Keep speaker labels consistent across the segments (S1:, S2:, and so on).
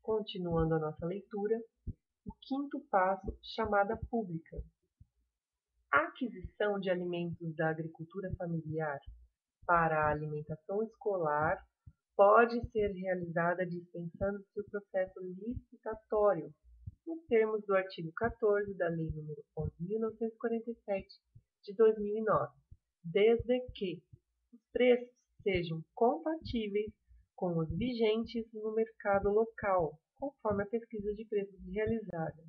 S1: Continuando a nossa leitura, o quinto passo, chamada pública. A aquisição de alimentos da agricultura familiar para a alimentação escolar pode ser realizada dispensando-se o processo licitatório, nos termos do artigo 14 da Lei nº 11.947, de 2009, desde que os preços sejam compatíveis com os vigentes no mercado local, conforme a pesquisa de preços realizada.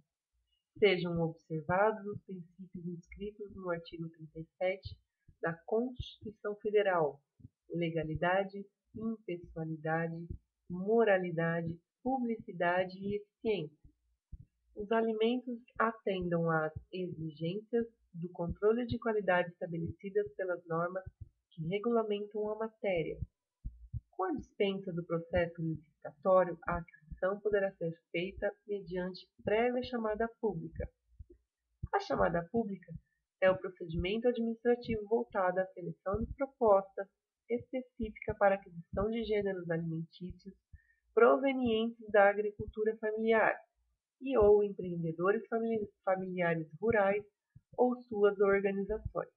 S1: Sejam observados os princípios inscritos no artigo 37 da Constituição Federal: legalidade, impessoalidade, moralidade, publicidade e eficiência. Os alimentos atendam às exigências do controle de qualidade estabelecidas pelas normas que regulamentam a matéria. Com a dispensa do processo licitatório, a aquisição poderá ser feita mediante prévia chamada pública. A chamada pública é o procedimento administrativo voltado à seleção de proposta específica para a aquisição de gêneros alimentícios provenientes da agricultura familiar e ou empreendedores familiares rurais ou suas organizações.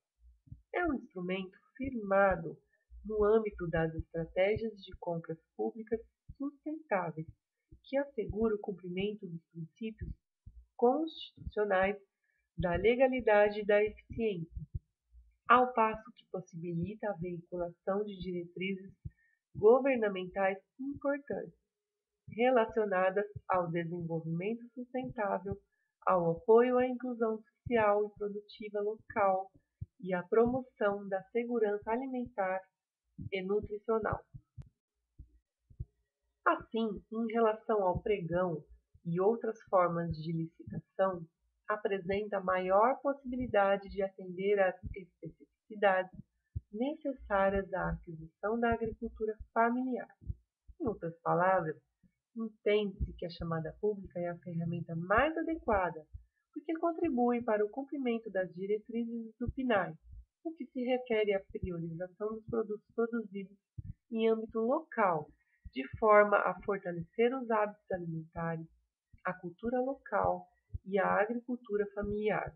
S1: É um instrumento firmado no âmbito das estratégias de compras públicas sustentáveis, que assegura o cumprimento dos princípios constitucionais da legalidade e da eficiência, ao passo que possibilita a veiculação de diretrizes governamentais importantes, relacionadas ao desenvolvimento sustentável, ao apoio à inclusão social e produtiva local e à promoção da segurança alimentar e nutricional. Assim, em relação ao pregão e outras formas de licitação, apresenta maior possibilidade de atender às especificidades necessárias à aquisição da agricultura familiar. Em outras palavras, entende-se que a chamada pública é a ferramenta mais adequada, porque contribui para o cumprimento das diretrizes do PNAE, no que se refere à priorização dos produtos produzidos em âmbito local, de forma a fortalecer os hábitos alimentares, a cultura local e a agricultura familiar,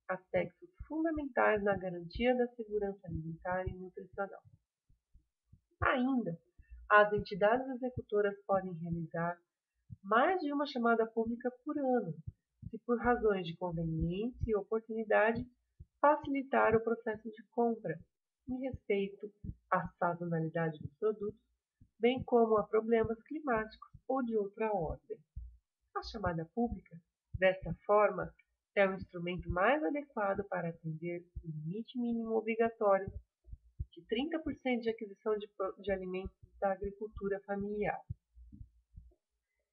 S1: aspectos fundamentais na garantia da segurança alimentar e nutricional. Ainda, as entidades executoras podem realizar mais de uma chamada pública por ano, se por razões de conveniência e oportunidade facilitar o processo de compra, em respeito à sazonalidade dos produtos, bem como a problemas climáticos ou de outra ordem. A chamada pública, desta forma, é o instrumento mais adequado para atender o limite mínimo obrigatório de 30% de aquisição de alimentos da agricultura familiar.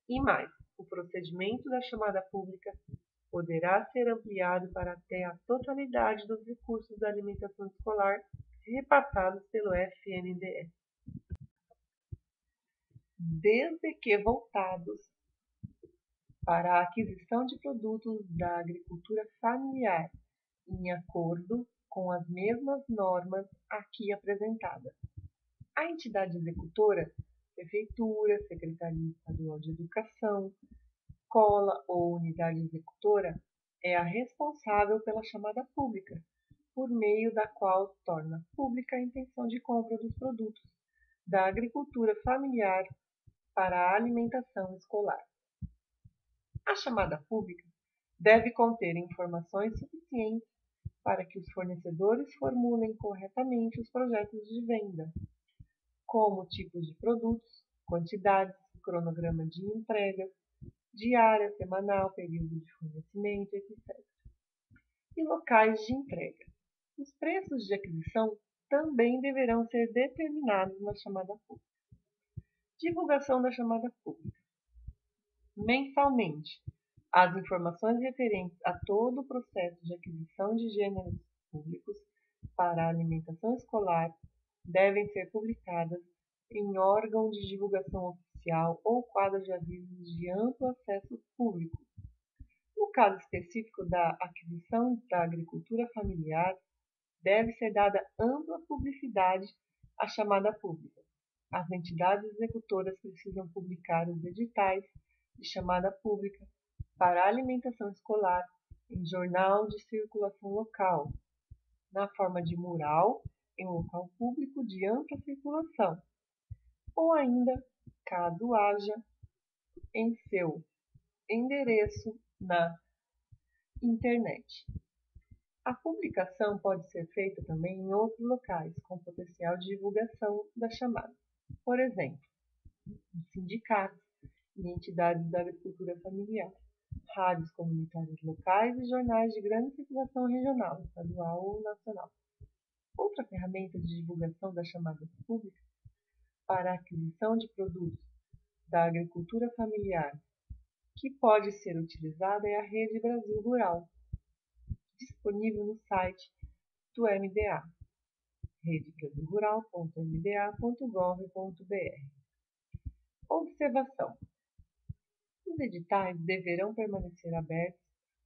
S1: E mais, o procedimento da chamada pública poderá ser ampliado para até a totalidade dos recursos da alimentação escolar repassados pelo FNDE, desde que voltados para a aquisição de produtos da agricultura familiar, em acordo com as mesmas normas aqui apresentadas. A entidade executora, Prefeitura, Secretaria Estadual de Educação, escola ou unidade executora, é a responsável pela chamada pública, por meio da qual torna pública a intenção de compra dos produtos da agricultura familiar para a alimentação escolar. A chamada pública deve conter informações suficientes para que os fornecedores formulem corretamente os projetos de venda, como tipos de produtos, quantidades, cronograma de entregas, diária, semanal, período de fornecimento, etc. E locais de entrega. Os preços de aquisição também deverão ser determinados na chamada pública. Divulgação da chamada pública. Mensalmente, as informações referentes a todo o processo de aquisição de gêneros públicos para a alimentação escolar devem ser publicadas em órgão de divulgação oficial ou quadro de avisos de amplo acesso público. No caso específico da aquisição da agricultura familiar, deve ser dada ampla publicidade à chamada pública. As entidades executoras precisam publicar os editais de chamada pública para alimentação escolar em jornal de circulação local, na forma de mural em local público de ampla circulação, ou ainda, caso haja, em seu endereço na internet. A publicação pode ser feita também em outros locais com potencial de divulgação da chamada, por exemplo, em sindicatos e entidades da agricultura familiar, rádios comunitárias locais e jornais de grande circulação regional, estadual ou nacional. Outra ferramenta de divulgação da chamada pública para a aquisição de produtos da agricultura familiar que pode ser utilizada é a Rede Brasil Rural, disponível no site do MDA, redebrasilrural.mda.gov.br. Observação: os editais deverão permanecer abertos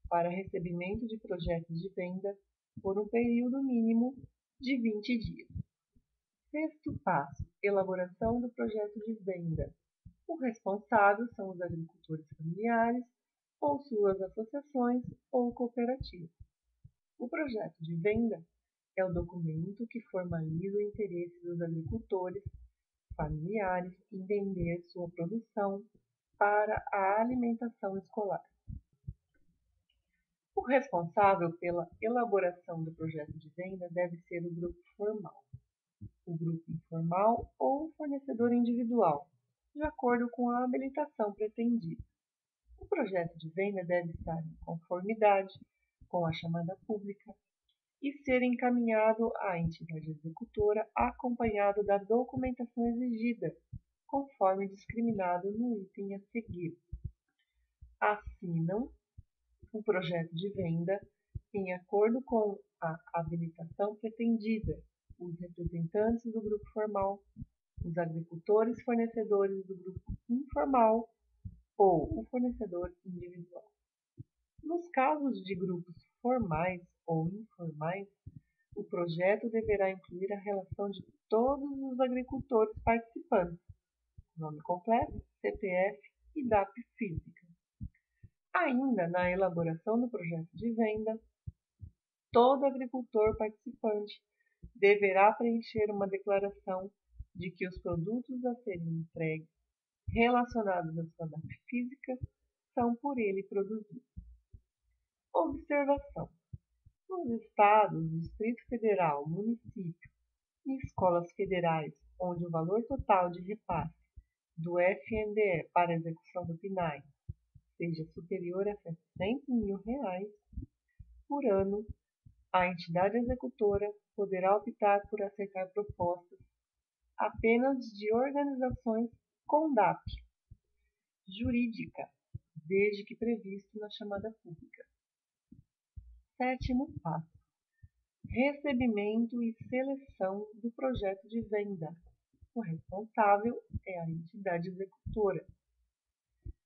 S1: para recebimento de projetos de venda por um período mínimo de 20 dias. Sexto passo: elaboração do projeto de venda. O responsável são os agricultores familiares ou suas associações ou cooperativas. O projeto de venda é o documento que formaliza o interesse dos agricultores familiares em vender sua produção para a alimentação escolar. O responsável pela elaboração do projeto de venda deve ser o grupo formal, o grupo informal ou o fornecedor individual, de acordo com a habilitação pretendida. O projeto de venda deve estar em conformidade com a chamada pública e ser encaminhado à entidade executora acompanhado da documentação exigida, conforme discriminado no item a seguir. Assinam o projeto de venda em acordo com a habilitação pretendida os representantes do grupo formal, os agricultores fornecedores do grupo informal ou o fornecedor individual. Nos casos de grupos formais ou informais, o projeto deverá incluir a relação de todos os agricultores participantes, nome completo, CPF e DAP física. Ainda na elaboração do projeto de venda, todo agricultor participante deverá preencher uma declaração de que os produtos a serem entregues relacionados à sua DAP física são por ele produzidos. Observação: nos estados, Distrito Federal, município e escolas federais onde o valor total de repasse do FNDE para execução do PNAE seja superior a R$ 700 mil por ano, a entidade executora poderá optar por aceitar propostas apenas de organizações com DAP jurídica, desde que previsto na chamada pública. Sétimo passo: recebimento e seleção do projeto de venda. O responsável é a entidade executora.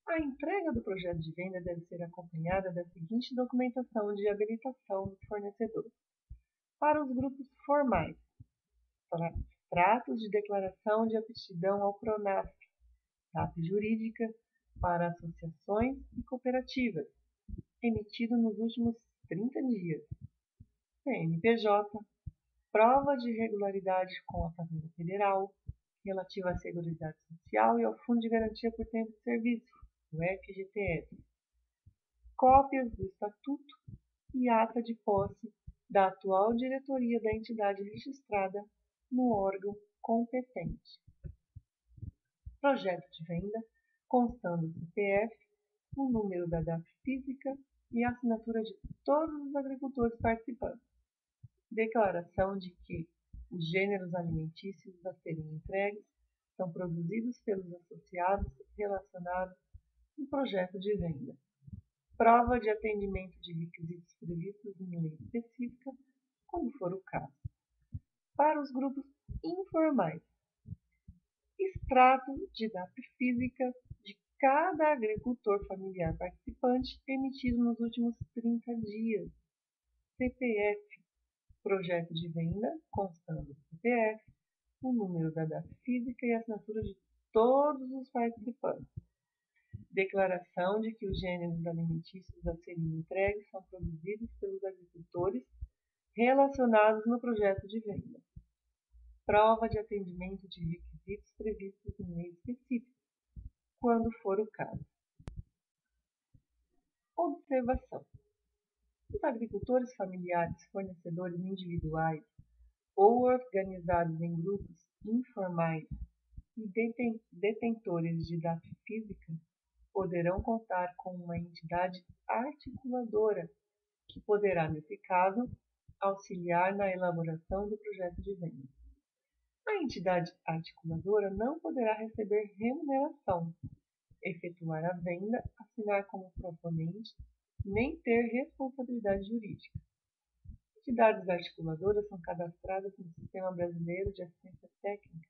S1: A entrega do projeto de venda deve ser acompanhada da seguinte documentação de habilitação do fornecedor. Para os grupos formais, extratos de declaração de aptidão ao PRONAF, DAP jurídica para associações e cooperativas, emitido nos últimos 30 dias. CNPJ, prova de regularidade com a Fazenda Federal, relativa à Seguridade Social e ao Fundo de Garantia por Tempo de Serviço, o FGTS. Cópias do Estatuto e ata de posse da atual diretoria da entidade registrada no órgão competente. Projeto de venda, constando o CPF, o número da DAP física e a assinatura de todos os agricultores participantes. Declaração de que os gêneros alimentícios a serem entregues são produzidos pelos associados relacionados no projeto de venda. Prova de atendimento de requisitos previstos em lei específica, quando for o caso. Para os grupos informais, extrato de DAP física de cada agricultor familiar participante emitido nos últimos 30 dias. CPF, projeto de venda, constando o CPF, o número da DAP física e a assinatura de todos os participantes. declaração de que os gêneros alimentícios a serem entregues são produzidos pelos agricultores relacionados no projeto de venda, prova de atendimento de requisitos previstos em lei específica, quando for o caso. Observação: os agricultores familiares, fornecedores individuais ou organizados em grupos informais e detentores de DAF física poderão contar com uma entidade articuladora que poderá, nesse caso, auxiliar na elaboração do projeto de venda. A entidade articuladora não poderá receber remuneração, efetuar a venda, assinar como proponente, nem ter responsabilidade jurídica. Entidades articuladoras são cadastradas no Sistema Brasileiro de Assistência Técnica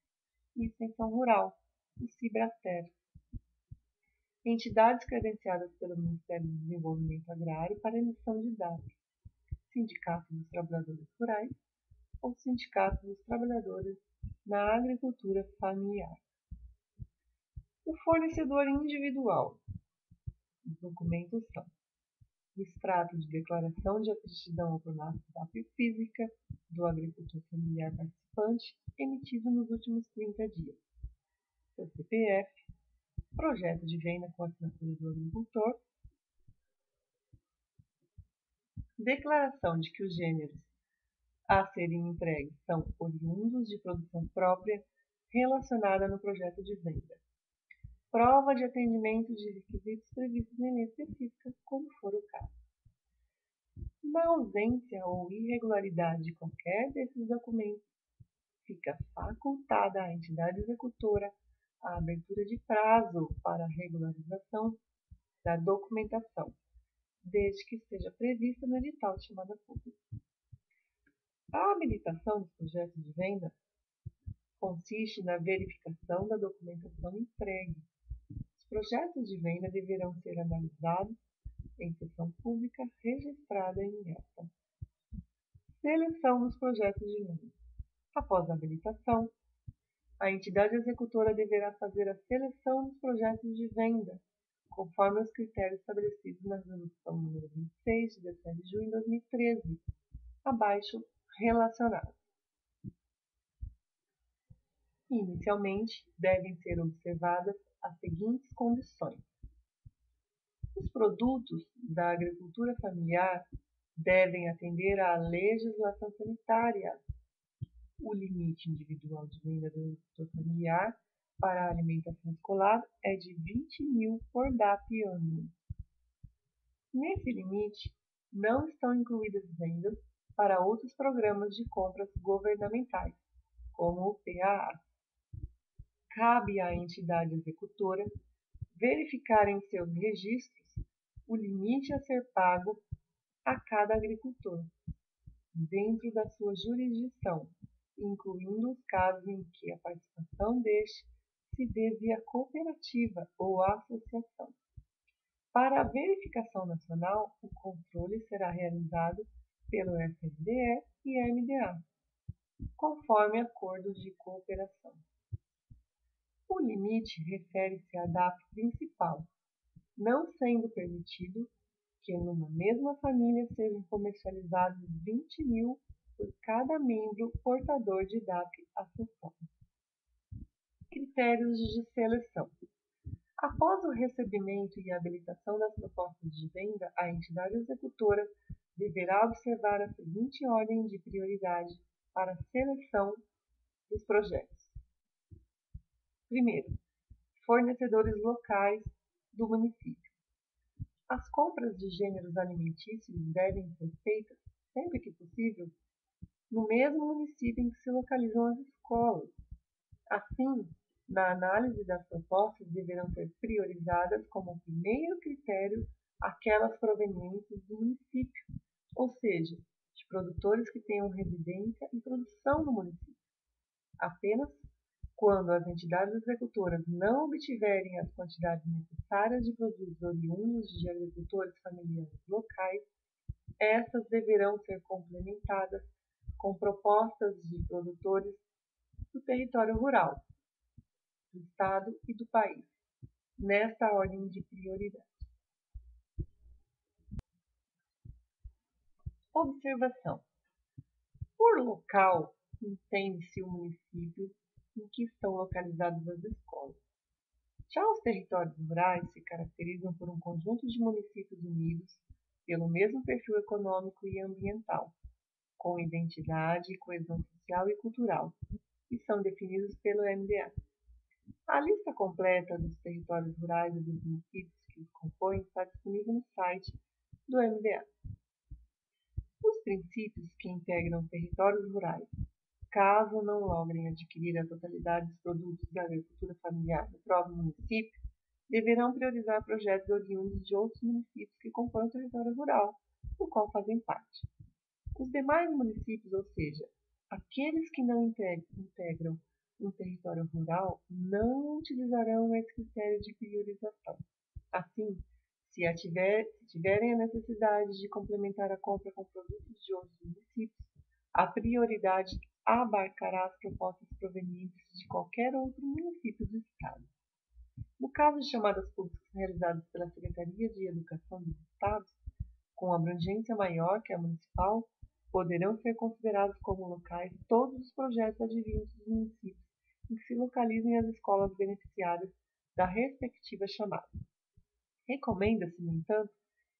S1: e Extensão Rural, o Cibrater. Entidades credenciadas pelo Ministério do Desenvolvimento Agrário para emissão de dados, Sindicato dos Trabalhadores Rurais ou Sindicato dos Trabalhadores na Agricultura Familiar. O fornecedor individual. Os documentos são: o extrato de declaração de aptidão ao formato DAP física do agricultor familiar participante, emitido nos últimos 30 dias. Seu CPF, projeto de venda com assinatura do agricultor, declaração de que os gêneros a serem entregues são oriundos de produção própria relacionada no projeto de venda, prova de atendimento de requisitos previstos em lei específica, quando for o caso. Na ausência ou irregularidade de qualquer desses documentos, fica facultada à entidade executora a abertura de prazo para a regularização da documentação, desde que esteja prevista no edital de chamada pública. A habilitação dos projetos de venda consiste na verificação da documentação entregue. Os projetos de venda deverão ser analisados em sessão pública registrada em ata. Seleção dos projetos de venda. Após a habilitação, a entidade executora deverá fazer a seleção dos projetos de venda, conforme os critérios estabelecidos na Resolução nº 26, de 17 de junho de 2013, abaixo relacionados. Inicialmente, devem ser observadas as seguintes condições: os produtos da agricultura familiar devem atender à legislação sanitária. O limite individual de venda do agricultor familiar para a alimentação escolar é de 20.000 por DAP ano. Nesse limite, não estão incluídas vendas para outros programas de compras governamentais, como o PAA. Cabe à entidade executora verificar em seus registros o limite a ser pago a cada agricultor, dentro da sua jurisdição, incluindo os casos em que a participação deste se dê via cooperativa ou associação. Para a verificação nacional, o controle será realizado pelo FNDE e MDA, conforme acordos de cooperação. O limite refere-se à DAP principal, não sendo permitido que numa mesma família sejam comercializados 20.000 por cada membro portador de DAP acessório. Critérios de seleção. Após o recebimento e habilitação das propostas de venda, a entidade executora deverá observar a seguinte ordem de prioridade para a seleção dos projetos. Primeiro, fornecedores locais do município. As compras de gêneros alimentícios devem ser feitas, sempre que possível, no mesmo município em que se localizam as escolas. Assim, na análise das propostas deverão ser priorizadas como primeiro critério aquelas provenientes do município, ou seja, de produtores que tenham residência e produção no município. Apenas quando as entidades executoras não obtiverem as quantidades necessárias de produtos oriundos de agricultores familiares locais, essas deverão ser complementadas com propostas de produtores do território rural, do Estado e do país, nesta ordem de prioridade. Observação: por local, entende-se o município em que estão localizadas as escolas. Já os territórios rurais se caracterizam por um conjunto de municípios unidos pelo mesmo perfil econômico e ambiental, com identidade, coesão social e cultural, e são definidos pelo MDA. A lista completa dos territórios rurais e dos municípios que os compõem está disponível no site do MDA. Os princípios que integram territórios rurais, caso não logrem adquirir a totalidade dos produtos da agricultura familiar no próprio município, deverão priorizar projetos oriundos de outros municípios que compõem o território rural, do qual fazem parte. Os demais municípios, ou seja, aqueles que não integram um território rural, não utilizarão esse critério de priorização. Assim, se tiverem a necessidade de complementar a compra com produtos de outros municípios, a prioridade abarcará as propostas provenientes de qualquer outro município do Estado. No caso de chamadas públicas realizadas pela Secretaria de Educação dos Estados, com abrangência maior que a municipal, poderão ser considerados como locais todos os projetos advindos dos municípios em que se localizem as escolas beneficiárias da respectiva chamada. Recomenda-se, no entanto,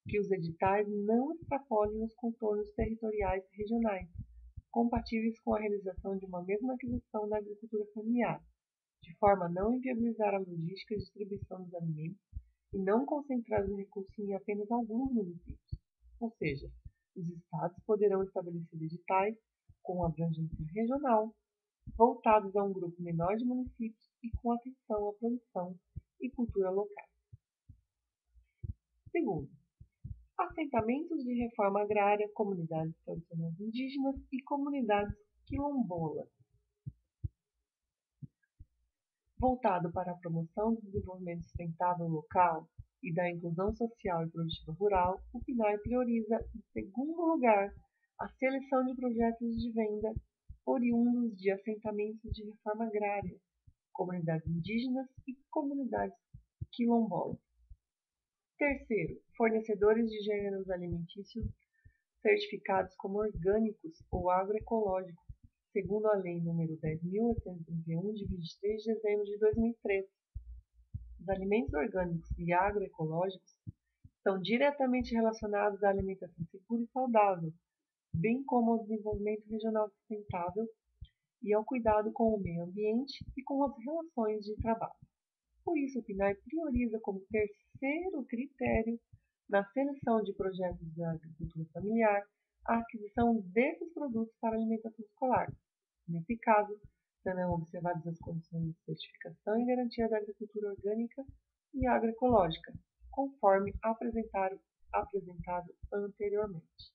S1: que os editais não extrapolem os contornos territoriais e regionais, compatíveis com a realização de uma mesma aquisição da agricultura familiar, de forma a não inviabilizar a logística e distribuição dos alimentos e não concentrar os recursos em apenas alguns municípios. Ou seja, os estados poderão estabelecer editais com abrangência regional, voltados a um grupo menor de municípios e com atenção à produção e cultura local. Segundo, assentamentos de reforma agrária, comunidades tradicionais indígenas e comunidades quilombolas, voltado para a promoção do desenvolvimento sustentável local e da inclusão social e produtiva rural, o PNAE prioriza, em segundo lugar, a seleção de projetos de venda oriundos de assentamentos de reforma agrária, comunidades indígenas e comunidades quilombolas. Terceiro, fornecedores de gêneros alimentícios certificados como orgânicos ou agroecológicos, segundo a Lei nº 10.831, de 23 de dezembro de 2003. Os alimentos orgânicos e agroecológicos estão diretamente relacionados à alimentação segura e saudável, bem como ao desenvolvimento regional sustentável e ao cuidado com o meio ambiente e com as relações de trabalho. Por isso, o PNAE prioriza como terceiro critério na seleção de projetos da agricultura familiar a aquisição desses produtos para alimentação escolar. Nesse caso, serão observadas as condições de certificação e garantia da agricultura orgânica e agroecológica, conforme apresentado anteriormente.